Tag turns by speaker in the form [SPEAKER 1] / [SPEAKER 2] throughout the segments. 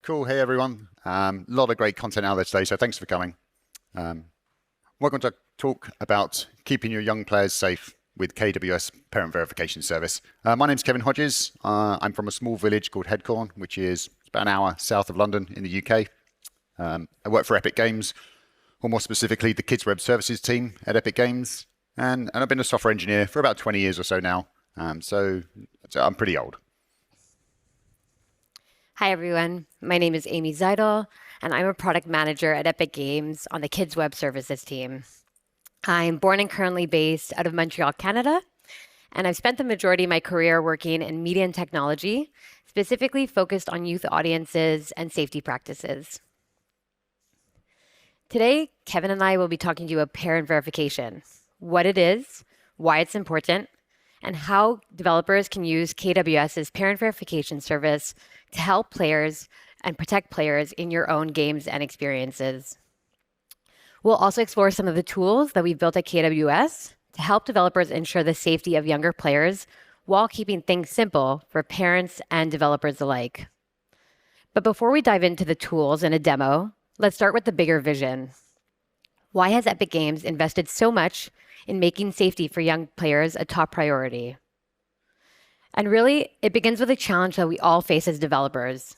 [SPEAKER 1] Cool. Hey, everyone. A lot of great content out there today, so thanks for coming. We're going to talk about keeping your young players safe with KWS Parent Verification Service. My name's Kevin Hodges. I'm from a small village called Headcorn, which is about an hour south of London in the UK. I work for Epic Games, or more specifically, the Kids Web Services team at Epic Games. And I've been a software engineer for about 20 years or so now. So I'm pretty old.
[SPEAKER 2] Hi, everyone. My name is Amy Zeidel, and I'm a product manager at Epic Games on the Kids Web Services team. I'm born and currently based out of Montreal, Canada, and I've spent the majority of my career working in media and technology, specifically focused on youth audiences and safety practices. Today, Kevin and I will be talking to you about parent verification, what it is, why it's important, and how developers can use KWS's parent verification service to help players and protect players in your own games and experiences. We'll also explore some of the tools that we've built at KWS to help developers ensure the safety of younger players while keeping things simple for parents and developers alike. But before we dive into the tools and a demo, let's start with the bigger vision. Why has Epic Games invested so much in making safety for young players a top priority? And really, it begins with a challenge that we all face as developers.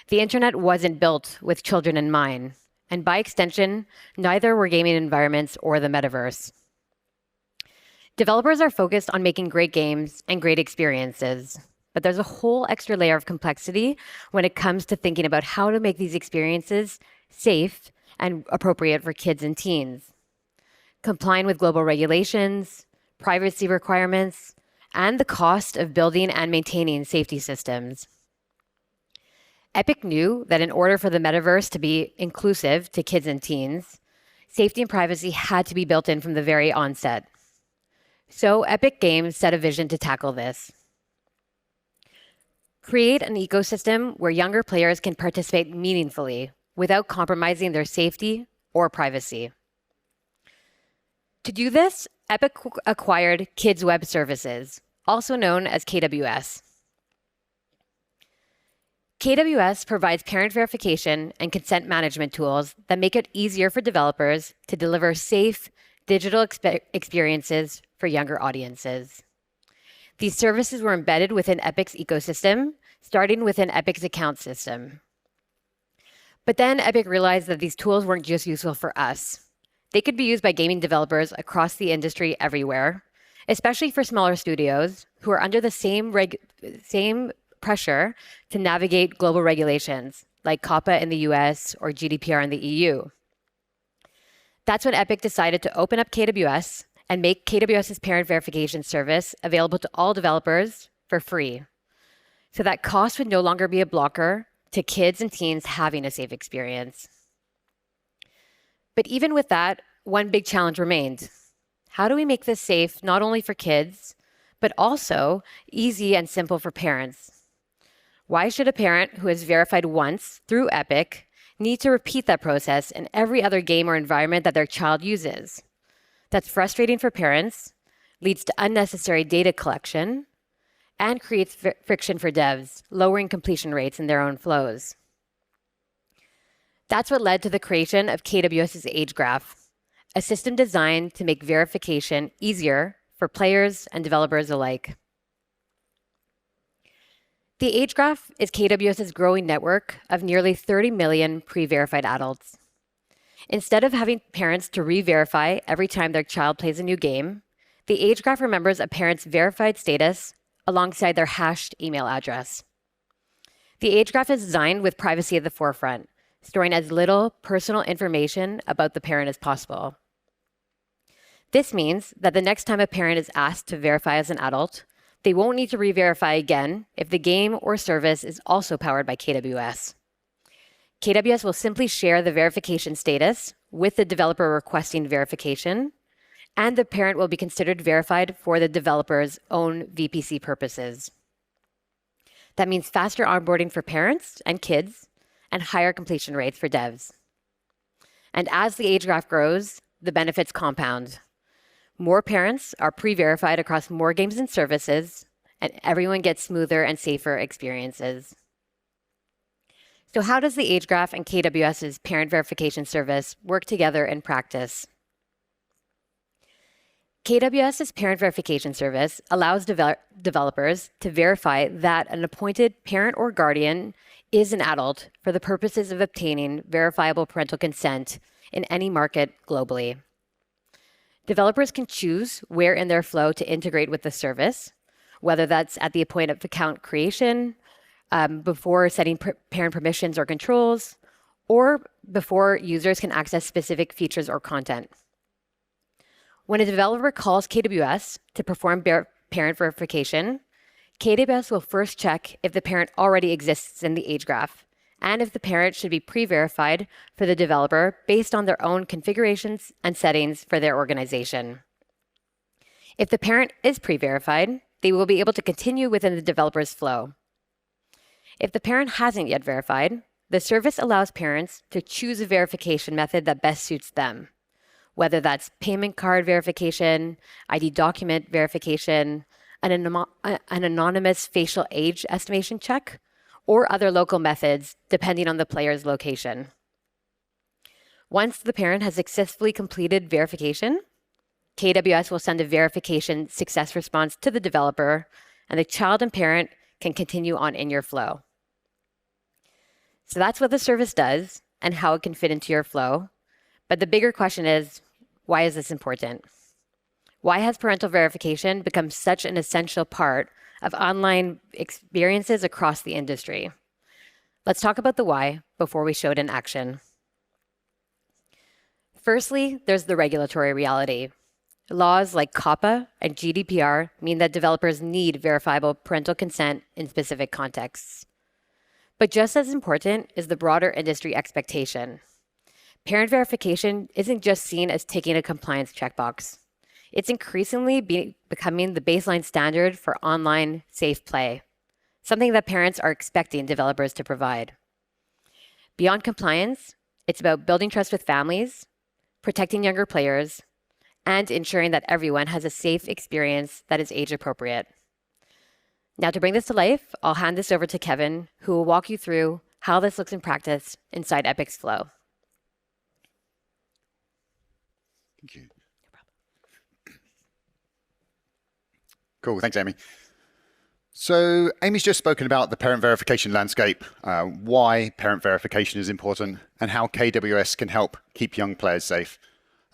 [SPEAKER 2] The internet wasn't built with children in mind, and by extension, neither were gaming environments or the metaverse. Developers are focused on making great games and great experiences, but there's a whole extra layer of complexity when it comes to thinking about how to make these experiences safe and appropriate for kids and teens, complying with global regulations, privacy requirements, and the cost of building and maintaining safety systems. Epic knew that in order for the metaverse to be inclusive to kids and teens, safety and privacy had to be built in from the very onset. So Epic Games set a vision to tackle this. Create an ecosystem where younger players can participate meaningfully without compromising their safety or privacy. To do this, Epic acquired Kids Web Services, also known as KWS. KWS provides parent verification and consent management tools that make it easier for developers to deliver safe digital experiences for younger audiences. These services were embedded within Epic's ecosystem, starting within Epic's account system. But then Epic realized that these tools weren't just useful for us. They could be used by gaming developers across the industry everywhere, especially for smaller studios who are under the same pressure to navigate global regulations like COPPA in the US or GDPR in the EU. That's when Epic decided to open up KWS and make KWS's parent verification service available to all developers for free, so that cost would no longer be a blocker to kids and teens having a safe experience. But even with that, one big challenge remained. How do we make this safe not only for kids, but also easy and simple for parents? Why should a parent who has verified once through Epic need to repeat that process in every other game or environment that their child uses? That's frustrating for parents, leads to unnecessary data collection, and creates friction for devs, lowering completion rates in their own flows. That's what led to the creation of KWS's Age Graph, a system designed to make verification easier for players and developers alike. The Age Graph is KWS's growing network of nearly 30 million pre-verified adults. Instead of having parents to re-verify every time their child plays a new game, the Age Graph remembers a parent's verified status alongside their hashed email address. The Age Graph is designed with privacy at the forefront, storing as little personal information about the parent as possible. This means that the next time a parent is asked to verify as an adult, they won't need to re-verify again if the game or service is also powered by KWS. KWS will simply share the verification status with the developer requesting verification, and the parent will be considered verified for the developer's own VPC purposes. That means faster onboarding for parents and kids, and higher completion rates for devs. And as the age graph grows, the benefits compound. More parents are pre-verified across more games and services, and everyone gets smoother and safer experiences. So how does the age graph and KWS's parent verification service work together in practice? KWS's parent verification service allows developers to verify that an appointed parent or guardian is an adult for the purposes of obtaining verifiable parental consent in any market globally. Developers can choose where in their flow to integrate with the service, whether that's at the point of account creation, before setting parent permissions or controls, or before users can access specific features or content. When a developer calls KWS to perform parent verification, KWS will first check if the parent already exists in the age graph, and if the parent should be pre-verified for the developer based on their own configurations and settings for their organization. If the parent is pre-verified, they will be able to continue within the developer's flow. If the parent hasn't yet verified, the service allows parents to choose a verification method that best suits them, whether that's payment card verification, ID document verification, an anonymous facial age estimation check, or other local methods depending on the player's location. Once the parent has successfully completed verification, KWS will send a verification success response to the developer, and the child and parent can continue on in your flow. So that's what the service does and how it can fit into your flow. But the bigger question is, why is this important? Why has parental verification become such an essential part of online experiences across the industry? Let's talk about the why before we show it in action. Firstly, there's the regulatory reality. Laws like COPPA and GDPR mean that developers need verifiable parental consent in specific contexts. But just as important is the broader industry expectation. Parent verification isn't just seen as ticking a compliance checkbox. It's increasingly becoming the baseline standard for online safe play, something that parents are expecting developers to provide. Beyond compliance, it's about building trust with families, protecting younger players, and ensuring that everyone has a safe experience that is age appropriate. Now, to bring this to life, I'll hand this over to Kevin, who will walk you through how this looks in practice inside Epic's flow.
[SPEAKER 1] Thank you. No problem. Cool, thanks, Amy. So Amy's just spoken about the parent verification landscape, why parent verification is important, and how KWS can help keep young players safe.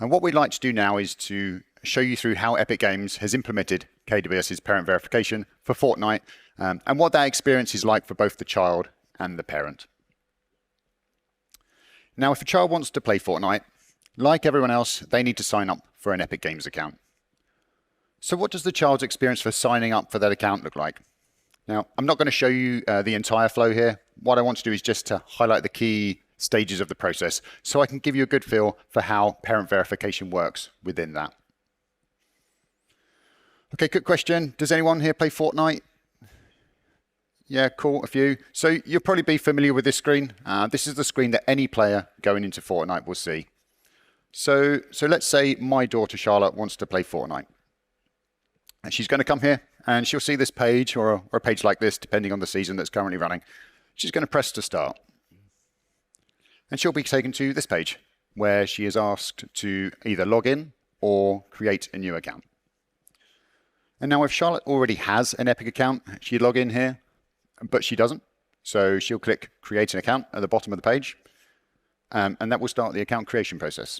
[SPEAKER 1] And what we'd like to do now is to show you through how Epic Games has implemented KWS's parent verification for Fortnite, and what that experience is like for both the child and the parent. Now, if a child wants to play Fortnite, like everyone else, they need to sign up for an Epic Games account. So what does the child's experience for signing up for that account look like? Now, I'm not going to show you the entire flow here. What I want to do is just to highlight the key stages of the process so I can give you a good feel for how parent verification works within that. Okay, quick question. Does anyone here play Fortnite? Yeah, cool, a few. So you'll probably be familiar with this screen. This is the screen that any player going into Fortnite will see. So let's say my daughter Charlotte wants to play Fortnite. And she's going to come here and she'll see this page or a page like this, depending on the season that's currently running. She's going to press to start. And she'll be taken to this page where she is asked to either log in or create a new account. And now if Charlotte already has an Epic account, she'd log in here, but she doesn't. So she'll click create an account at the bottom of the page. And that will start the account creation process.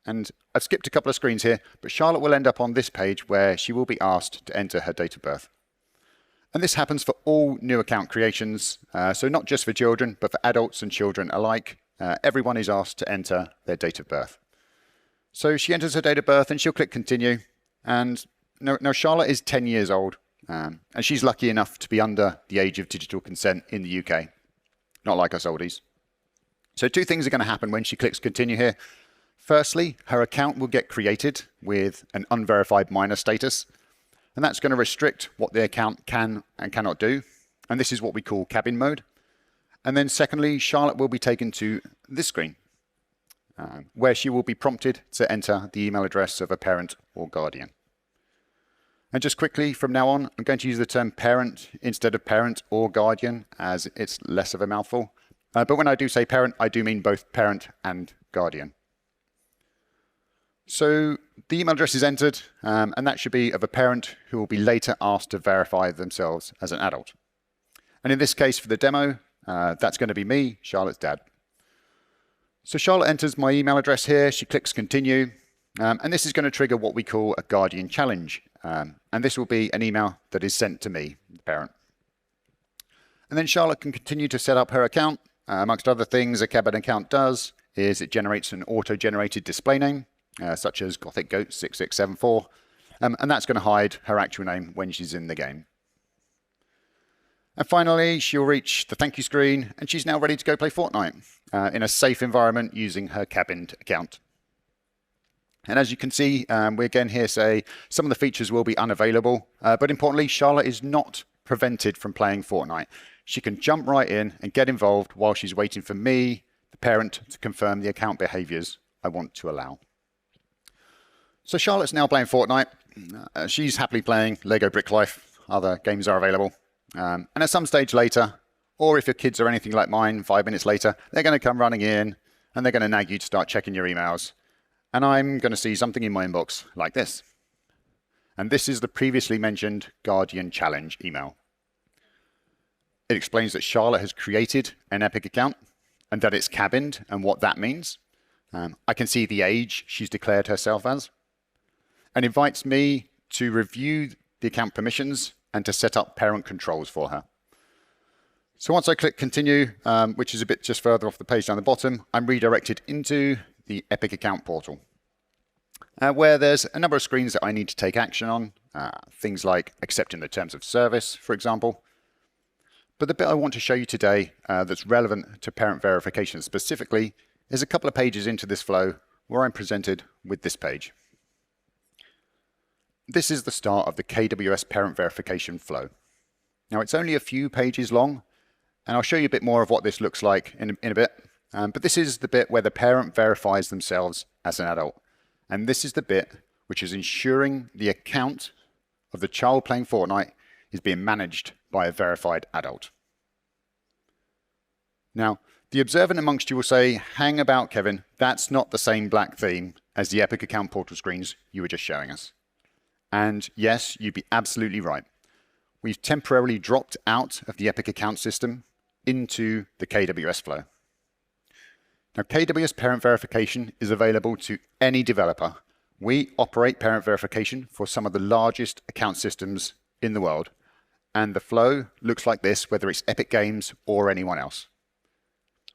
[SPEAKER 1] And I've skipped a couple of screens here, but Charlotte will end up on this page where she will be asked to enter her date of birth. And this happens for all new account creations, so not just for children, but for adults and children alike. Everyone is asked to enter their date of birth. So she enters her date of birth and she'll click continue. And now Charlotte is 10 years old, and she's lucky enough to be under the age of digital consent in the UK, not like us oldies. So two things are going to happen when she clicks continue here. Firstly, her account will get created with an unverified minor status, and that's going to restrict what the account can and cannot do. And this is what we call cabin mode. And then secondly, Charlotte will be taken to this screen, where she will be prompted to enter the email address of a parent or guardian. And just quickly, from now on, I'm going to use the term parent instead of parent or guardian, as it's less of a mouthful. But when I do say parent, I do mean both parent and guardian. So the email address is entered, and that should be of a parent who will be later asked to verify themselves as an adult. And in this case, for the demo, that's going to be me, Charlotte's dad. So Charlotte enters my email address here. She clicks continue, and this is going to trigger what we call a guardian challenge. And this will be an email that is sent to me, the parent. And then Charlotte can continue to set up her account. Amongst other things a cabin account does is it generates an auto-generated display name, such as Gothic Goat 6674, and that's going to hide her actual name when she's in the game. And finally, she'll reach the thank you screen, and she's now ready to go play Fortnite in a safe environment using her cabined account. And as you can see, we again here say some of the features will be unavailable, but importantly, Charlotte is not prevented from playing Fortnite. She can jump right in and get involved while she's waiting for me, the parent, to confirm the account behaviors I want to allow. So Charlotte's now playing Fortnite. She's happily playing Lego Brick Life. Other games are available. And at some stage later, or if your kids are anything like mine, 5 minutes later, they're going to come running in and they're going to nag you to start checking your emails. And I'm going to see something in my inbox like this. And this is the previously mentioned Guardian Challenge email. It explains that Charlotte has created an Epic account and that it's cabined and what that means. I can see the age she's declared herself as, and invites me to review the account permissions and to set up parent controls for her. So once I click continue, which is a bit just further off the page down the bottom, I'm redirected into the Epic account portal, where there's a number of screens that I need to take action on, things like accepting the terms of service, for example. But the bit I want to show you today that's relevant to parent verification specifically is a couple of pages into this flow where I'm presented with this page. This is the start of the KWS parent verification flow. Now it's only a few pages long, and I'll show you a bit more of what this looks like in a bit. But this is the bit where the parent verifies themselves as an adult. And this is the bit which is ensuring the account of the child playing Fortnite is being managed by a verified adult. Now, the observant amongst you will say, hang about, Kevin, that's not the same black theme as the Epic account portal screens you were just showing us. And yes, you'd be absolutely right. We've temporarily dropped out of the Epic account system into the KWS flow. Now, KWS parent verification is available to any developer. We operate parent verification for some of the largest account systems in the world. And the flow looks like this, whether it's Epic Games or anyone else.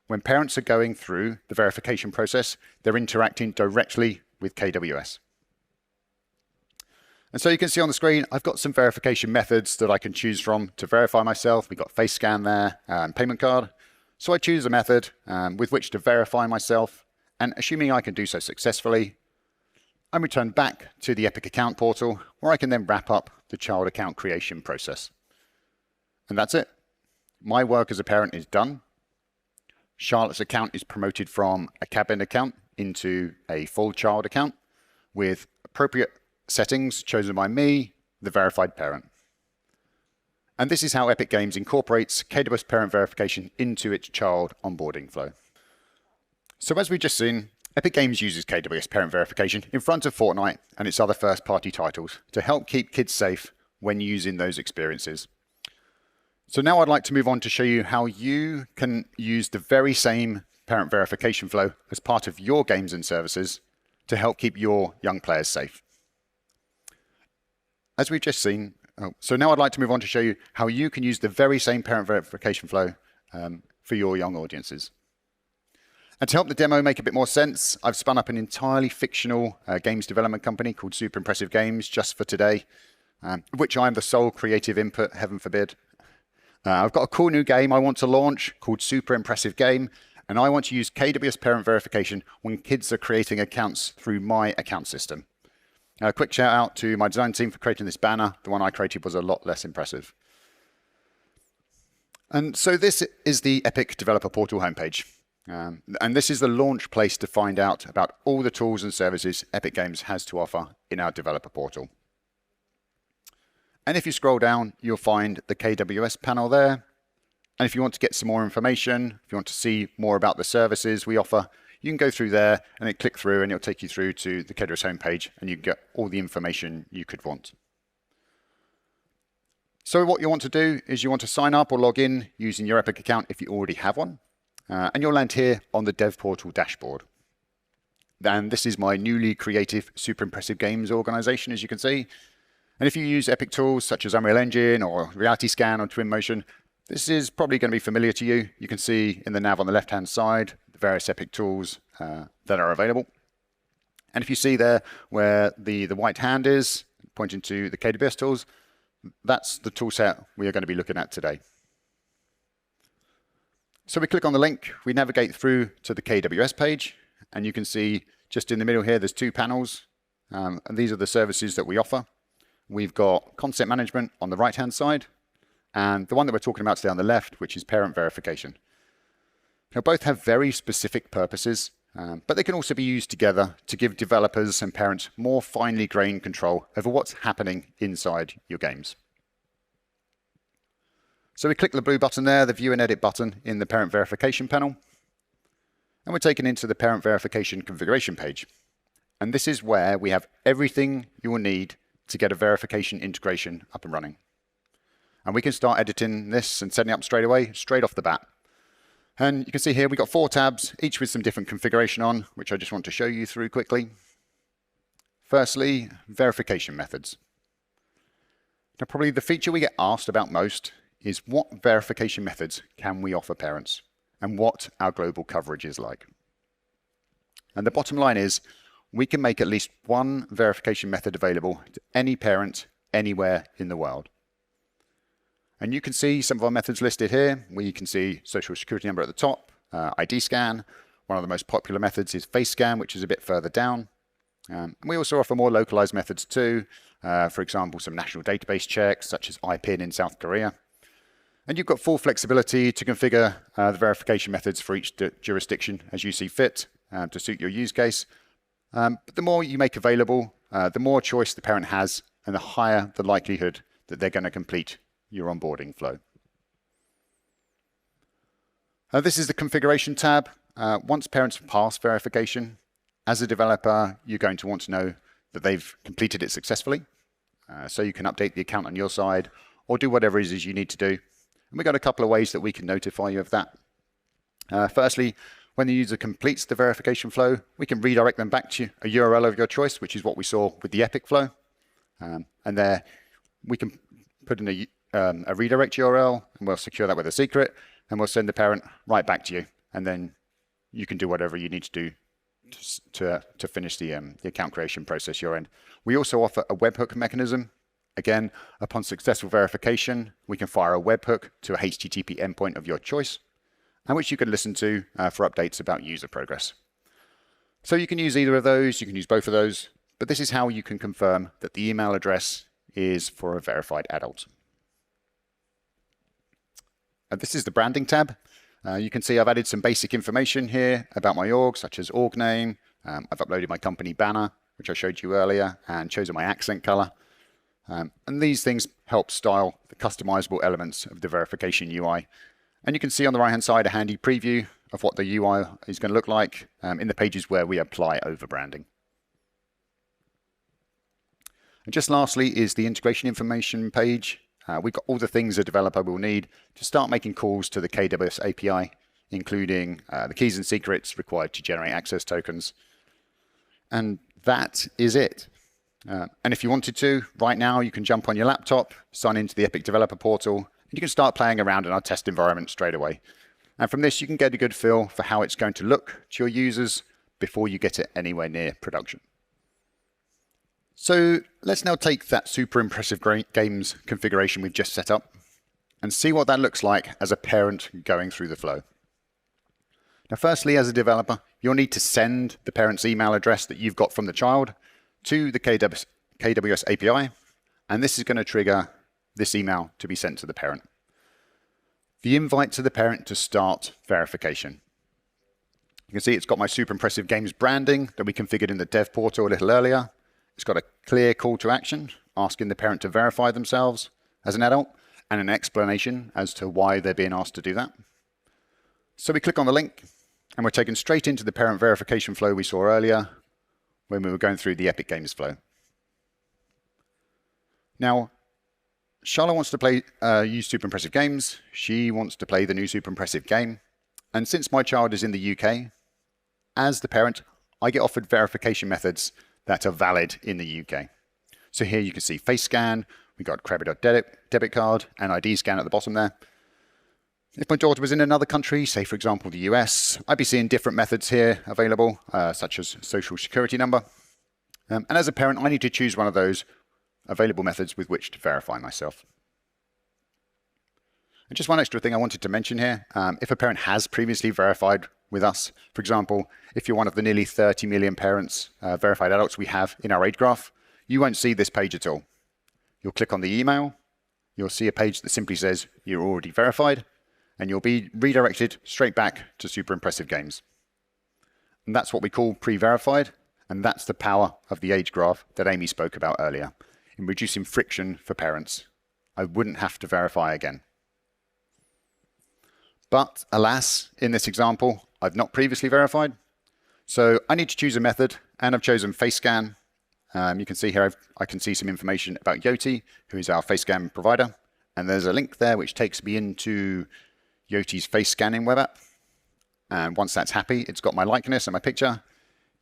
[SPEAKER 1] When parents are going through the verification process, they're interacting directly with KWS. And so you can see on the screen, I've got some verification methods that I can choose from to verify myself. We've got face scan there and payment card. So I choose a method with which to verify myself, and assuming I can do so successfully, I'm returned back to the Epic account portal where I can then wrap up the child account creation process. And that's it. My work as a parent is done. Charlotte's account is promoted from a cabin account into a full child account with appropriate settings chosen by me, the verified parent. And this is how Epic Games incorporates KWS parent verification into its child onboarding flow. So as we've just seen, Epic Games uses KWS parent verification in front of Fortnite and its other first-party titles to help keep kids safe when using those experiences. So now I'd like to move on to show you how you can use the very same parent verification flow as part of your games and services to help keep your young players safe. As we've just seen, so now I'd like to move on to show you how you can use the very same parent verification flow for your young audiences. And to help the demo make a bit more sense, I've spun up an entirely fictional games development company called Super Impressive Games just for today, which I'm the sole creative input, heaven forbid. I've got a cool new game I want to launch called Super Impressive Game, and I want to use KWS parent verification when kids are creating accounts through my account system. A quick shout out to my design team for creating this banner. The one I created was a lot less impressive. And so this is the Epic Developer Portal homepage. And this is the launch place to find out about all the tools and services Epic Games has to offer in our developer portal. And if you scroll down, you'll find the KWS panel there. And if you want to get some more information, if you want to see more about the services we offer, you can go through there and then click through and it'll take you through to the KWS homepage and you can get all the information you could want. So what you want to do is you want to sign up or log in using your Epic account if you already have one. And you'll land here on the Dev Portal dashboard. And this is my newly creative Super Impressive Games organization, as you can see. And if you use Epic tools such as Unreal Engine or Reality Scan or Twinmotion, this is probably going to be familiar to you. You can see in the nav on the left-hand side the various Epic tools that are available. And if you see there where the white hand is pointing to the KWS tools, that's the tool set we are going to be looking at today. So we click on the link, we navigate through to the KWS page, and you can see just in the middle here, there's two panels, and these are the services that we offer. We've got content management on the right-hand side, and the one that we're talking about today on the left, which is parent verification. Now, both have very specific purposes, but they can also be used together to give developers and parents more finely grained control over what's happening inside your games. So we click the blue button there, the View and Edit button in the Parent Verification panel, and we're taken into the Parent Verification configuration page. And this is where we have everything you will need to get a verification integration up and running. And we can start editing this and setting up straight away, straight off the bat. And you can see here we've got 4 tabs, each with some different configuration on, which I just want to show you through quickly. Firstly, verification methods. Now, probably the feature we get asked about most is what verification methods can we offer parents and what our global coverage is like. And the bottom line is we can make at least one verification method available to any parent anywhere in the world. And you can see some of our methods listed here. We can see social security number at the top, ID scan. One of the most popular methods is face scan, which is a bit further down. And we also offer more localized methods too. For example, some national database checks, such as IPIN in South Korea. And you've got full flexibility to configure the verification methods for each jurisdiction as you see fit to suit your use case. But the more you make available, the more choice the parent has and the higher the likelihood that they're going to complete your onboarding flow. This is the configuration tab. Once parents pass verification, as a developer, you're going to want to know that they've completed it successfully. So you can update the account on your side or do whatever it is you need to do. And we've got a couple of ways that we can notify you of that. Firstly, when the user completes the verification flow, we can redirect them back to a URL of your choice, which is what we saw with the Epic flow. And there we can put in a redirect URL, and we'll secure that with a secret, and we'll send the parent right back to you. And then you can do whatever you need to do to finish the account creation process your end. We also offer a webhook mechanism. Again, upon successful verification, we can fire a webhook to a HTTP endpoint of your choice, and which you can listen to for updates about user progress. So you can use either of those, you can use both of those, but this is how you can confirm that the email address is for a verified adult. This is the branding tab. You can see I've added some basic information here about my org, such as org name. I've uploaded my company banner, which I showed you earlier, and chosen my accent color. And these things help style the customizable elements of the verification UI. And you can see on the right-hand side a handy preview of what the UI is going to look like in the pages where we apply over-branding. And just lastly is the integration information page. We've got all the things a developer will need to start making calls to the KWS API, including the keys and secrets required to generate access tokens. And that is it. And if you wanted to, right now, you can jump on your laptop, sign into the Epic Developer Portal, and you can start playing around in our test environment straight away. And from this, you can get a good feel for how it's going to look to your users before you get it anywhere near production. So let's now take that super impressive games configuration we've just set up and see what that looks like as a parent going through the flow. Now, firstly, as a developer, you'll need to send the parent's email address that you've got from the child to the KWS API, and this is going to trigger this email to be sent to the parent. The invite to the parent to start verification. You can see it's got my super impressive games branding that we configured in the dev portal a little earlier. It's got a clear call to action asking the parent to verify themselves as an adult, and an explanation as to why they're being asked to do that. So we click on the link and we're taken straight into the parent verification flow we saw earlier when we were going through the Epic Games flow. Now, Charlotte wants to use Super Impressive Games. She wants to play the new Super Impressive game. And since my child is in the UK, as the parent, I get offered verification methods that are valid in the UK. So here you can see face scan, we got credit or debit card, and ID scan at the bottom there. If my daughter was in another country, say for example the US, I'd be seeing different methods here available, such as social security number. And as a parent, I need to choose one of those available methods with which to verify myself. And just one extra thing I wanted to mention here, if a parent has previously verified with us, for example, if you're one of the nearly 30 million parents, verified adults we have in our age graph, you won't see this page at all. You'll click on the email, you'll see a page that simply says you're already verified, and you'll be redirected straight back to Super Impressive Games. And that's what we call pre-verified, and that's the power of the age graph that Amy spoke about earlier, in reducing friction for parents. I wouldn't have to verify again. But alas, in this example, I've not previously verified. So I need to choose a method, and I've chosen face scan. You can see here, I can see some information about Yoti, who is our face scan provider. And there's a link there which takes me into Yoti's face scanning web app. And once that's happy, it's got my likeness and my picture.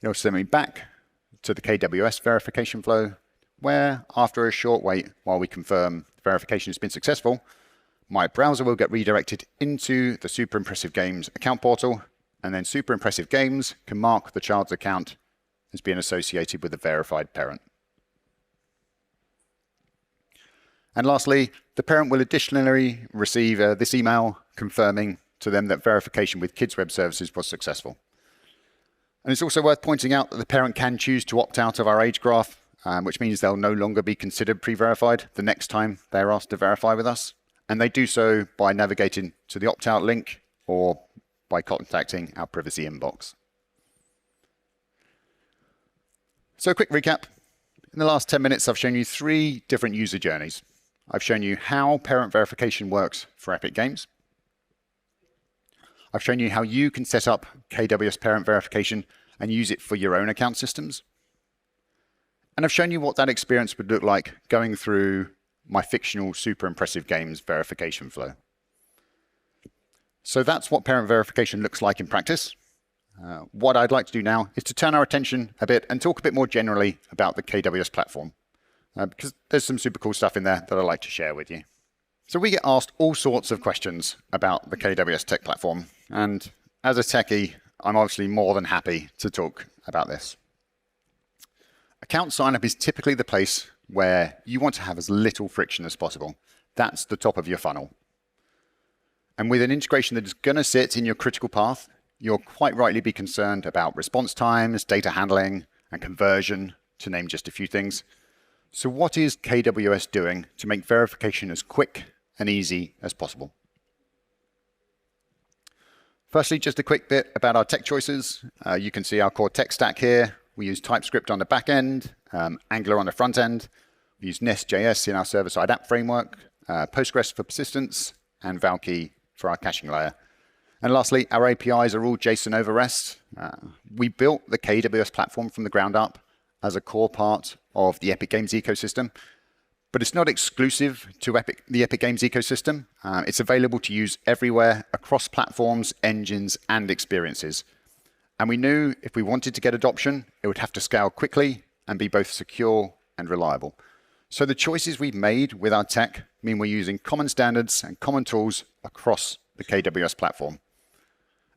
[SPEAKER 1] It'll send me back to the KWS verification flow, where after a short wait while we confirm the verification has been successful, my browser will get redirected into the Super Impressive Games account portal, and then Super Impressive Games can mark the child's account as being associated with a verified parent. And lastly, the parent will additionally receive this email confirming to them that verification with Kids Web Services was successful. And it's also worth pointing out that the parent can choose to opt out of our age graph, which means they'll no longer be considered pre-verified the next time they're asked to verify with us. And they do so by navigating to the opt-out link or by contacting our privacy inbox. So a quick recap. In the last 10 minutes, I've shown you 3 different user journeys. I've shown you how parent verification works for Epic Games. I've shown you how you can set up KWS parent verification and use it for your own account systems. And I've shown you what that experience would look like going through my fictional Super Impressive Games verification flow. So that's what parent verification looks like in practice. What I'd like to do now is to turn our attention a bit and talk a bit more generally about the KWS platform, because there's some super cool stuff in there that I'd like to share with you. So we get asked all sorts of questions about the KWS tech platform, and as a techie, I'm obviously more than happy to talk about this. Account signup is typically the place where you want to have as little friction as possible. That's the top of your funnel. And with an integration that is going to sit in your critical path, you'll quite rightly be concerned about response times, data handling, and conversion, to name just a few things. So what is KWS doing to make verification as quick and easy as possible? Firstly, just a quick bit about our tech choices. You can see our core tech stack here. We use TypeScript on the back end, Angular on the front end. We use Nest.js in our server-side app framework, Postgres for persistence, and Valkey for our caching layer. And lastly, our APIs are all JSON over REST. We built the KWS platform from the ground up as a core part of the Epic Games ecosystem, but it's not exclusive to the Epic Games ecosystem. It's available to use everywhere across platforms, engines, and experiences. And we knew if we wanted to get adoption, it would have to scale quickly and be both secure and reliable. So the choices we've made with our tech mean we're using common standards and common tools across the KWS platform.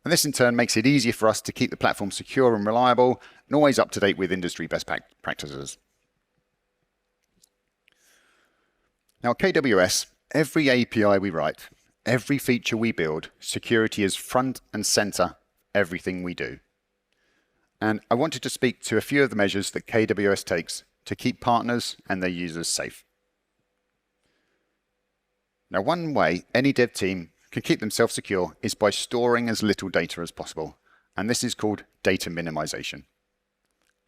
[SPEAKER 1] And this in turn makes it easier for us to keep the platform secure and reliable and always up to date with industry best practices. Now at KWS, every API we write, every feature we build, security is front and center everything we do. And I wanted to speak to a few of the measures that KWS takes to keep partners and their users safe. Now, one way any dev team can keep themselves secure is by storing as little data as possible. And this is called data minimization.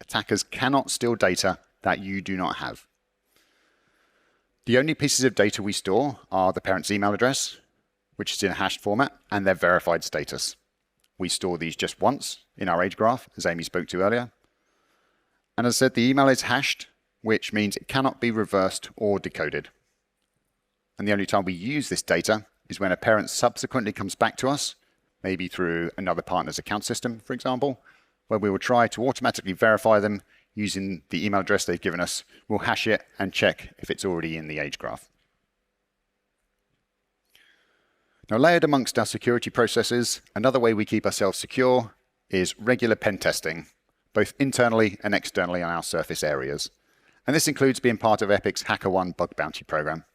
[SPEAKER 1] Attackers cannot steal data that you do not have. The only pieces of data we store are the parent's email address, which is in a hashed format, and their verified status. We store these just once in our age graph, as Amy spoke to earlier. And as I said, the email is hashed, which means it cannot be reversed or decoded. And the only time we use this data is when a parent subsequently comes back to us, maybe through another partner's account system, for example, where we will try to automatically verify them using the email address they've given us. We'll hash it and check if it's already in the age graph. Now, layered amongst our security processes, another way we keep ourselves secure is regular pen testing, both internally and externally on our surface areas. And this includes being part of Epic's HackerOne bug bounty program.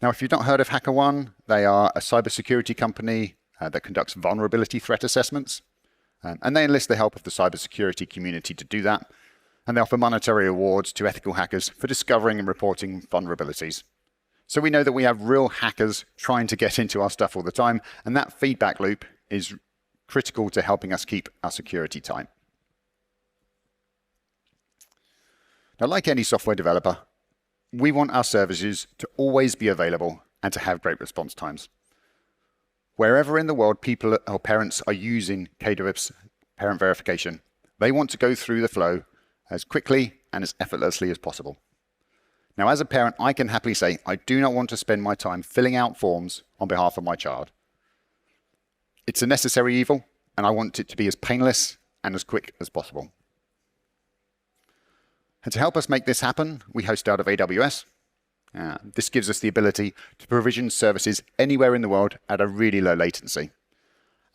[SPEAKER 1] Now, if you've not heard of HackerOne, they are a cybersecurity company that conducts vulnerability threat assessments. And they enlist the help of the cybersecurity community to do that. And they offer monetary awards to ethical hackers for discovering and reporting vulnerabilities. So we know that we have real hackers trying to get into our stuff all the time, and that feedback loop is critical to helping us keep our security tight. Now, like any software developer, we want our services to always be available and to have great response times. Wherever in the world people or parents are using KWS parent verification, they want to go through the flow as quickly and as effortlessly as possible. Now, as a parent, I can happily say, I do not want to spend my time filling out forms on behalf of my child. It's a necessary evil, and I want it to be as painless and as quick as possible. And to help us make this happen, we host out of AWS. This gives us the ability to provision services anywhere in the world at a really low latency.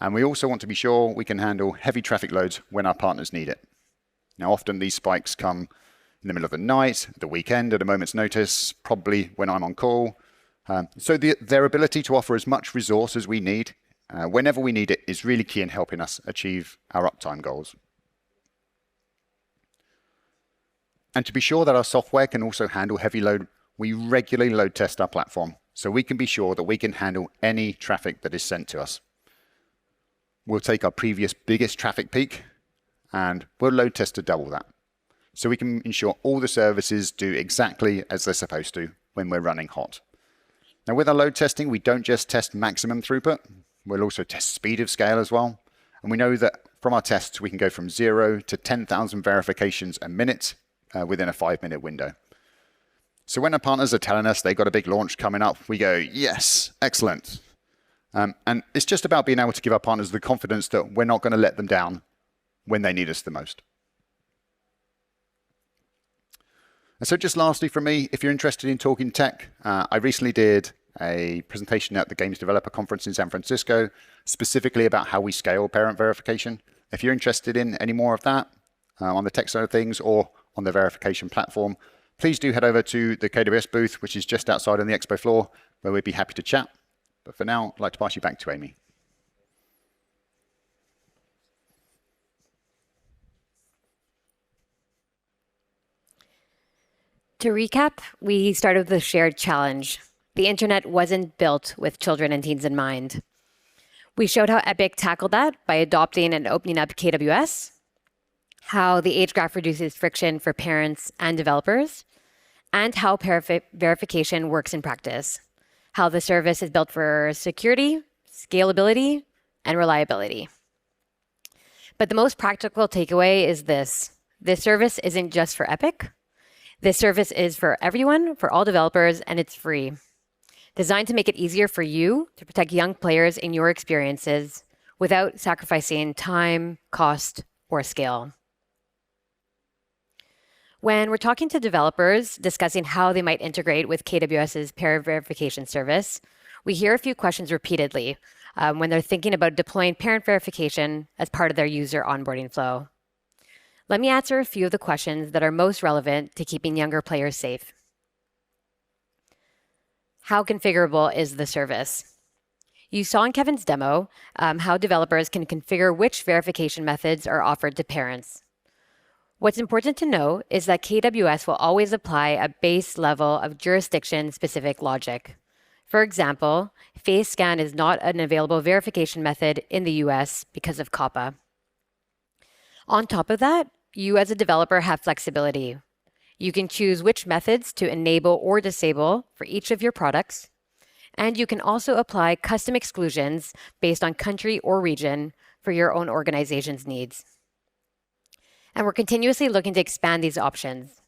[SPEAKER 1] And we also want to be sure we can handle heavy traffic loads when our partners need it. Now, often these spikes come in the middle of the night, the weekend, at a moment's notice, probably when I'm on call. So their ability to offer as much resource as we need, whenever we need it, is really key in helping us achieve our uptime goals. And to be sure that our software can also handle heavy load, we regularly load test our platform so we can be sure that we can handle any traffic that is sent to us. We'll take our previous biggest traffic peak and we'll load test to double that, so we can ensure all the services do exactly as they're supposed to when we're running hot. Now, with our load testing, we don't just test maximum throughput, we'll also test speed of scale as well. And we know that from our tests, we can go from 0 to 10,000 verifications a minute within a 5-minute window. So when our partners are telling us they've got a big launch coming up, we go, yes, excellent. And it's just about being able to give our partners the confidence that we're not going to let them down when they need us the most. And so just lastly from me, if you're interested in talking tech, I recently did a presentation at the Games Developer Conference in San Francisco, specifically about how we scale parent verification. If you're interested in any more of that on the tech side of things or on the verification platform, please do head over to the KWS booth, which is just outside on the expo floor, where we'd be happy to chat. But for now, I'd like to pass you back to Amy.
[SPEAKER 2] To recap, we started with a shared challenge. The internet wasn't built with children and teens in mind. We showed how Epic tackled that by adopting and opening up KWS, how the age graph reduces friction for parents and developers, and how verification works in practice, how the service is built for security, scalability, and reliability. But the most practical takeaway is this. This service isn't just for Epic. This service is for everyone, for all developers, and it's free. Designed to make it easier for you to protect young players in your experiences without sacrificing time, cost, or scale. When we're talking to developers discussing how they might integrate with KWS's parent verification service, we hear a few questions repeatedly when they're thinking about deploying parent verification as part of their user onboarding flow. Let me answer a few of the questions that are most relevant to keeping younger players safe. How configurable is the service? You saw in Kevin's demo how developers can configure which verification methods are offered to parents. What's important to know is that KWS will always apply a base level of jurisdiction-specific logic. For example, face scan is not an available verification method in the US because of COPPA. On top of that, you as a developer have flexibility. You can choose which methods to enable or disable for each of your products. And you can also apply custom exclusions based on country or region for your own organization's needs. And we're continuously looking to expand these options.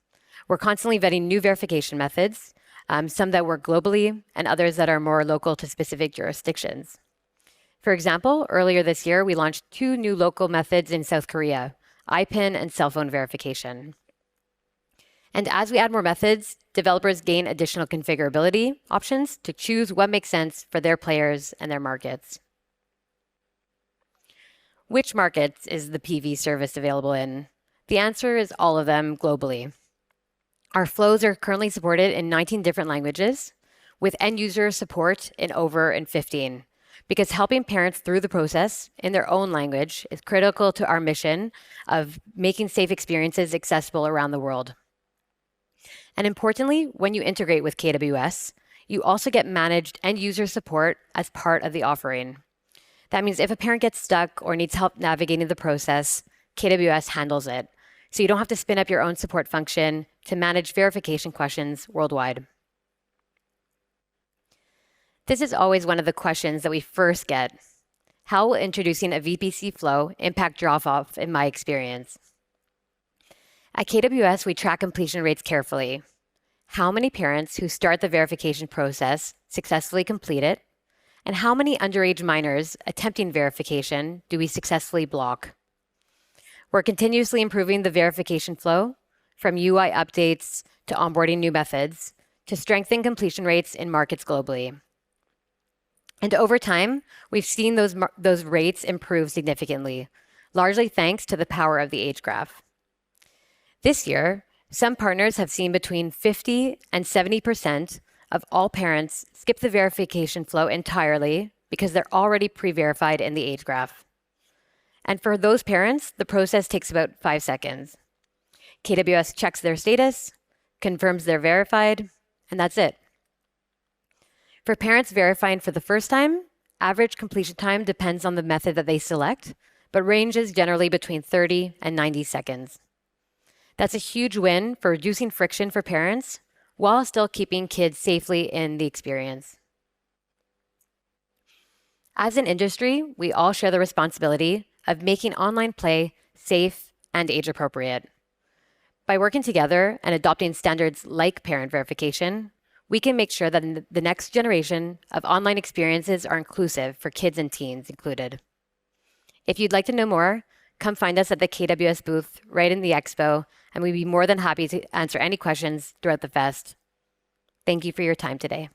[SPEAKER 2] We're constantly vetting new verification methods, some that work globally and others that are more local to specific jurisdictions. For example, earlier this year, we launched 2 new local methods in South Korea, IPIN and cell phone verification. And as we add more methods, developers gain additional configurability options to choose what makes sense for their players and their markets. Which markets is the PV service available in? The answer is all of them globally. Our flows are currently supported in 19 different languages, with end user support in over 15, because helping parents through the process in their own language is critical to our mission of making safe experiences accessible around the world. And importantly, when you integrate with KWS, you also get managed end user support as part of the offering. That means if a parent gets stuck or needs help navigating the process, KWS handles it. So you don't have to spin up your own support function to manage verification questions worldwide. This is always one of the questions that we first get. How will introducing a VPC flow impact drop-off in my experience? At KWS, we track completion rates carefully. How many parents who start the verification process successfully complete it? And how many underage minors attempting verification do we successfully block? We're continuously improving the verification flow, from UI updates to onboarding new methods, to strengthen completion rates in markets globally. And over time, we've seen those rates improve significantly, largely thanks to the power of the age graph. This year, some partners have seen between 50 and 70% of all parents skip the verification flow entirely because they're already pre-verified in the age graph. And for those parents, the process takes about 5 seconds. KWS checks their status, confirms they're verified, and that's it. For parents verifying for the first time, average completion time depends on the method that they select, but ranges generally between 30 and 90 seconds. That's a huge win for reducing friction for parents while still keeping kids safely in the experience. As an industry, we all share the responsibility of making online play safe and age-appropriate. By working together and adopting standards like parent verification, we can make sure that the next generation of online experiences are inclusive for kids and teens included. If you'd like to know more, come find us at the KWS booth right in the expo, and we'd be more than happy to answer any questions throughout the fest. Thank you for your time today.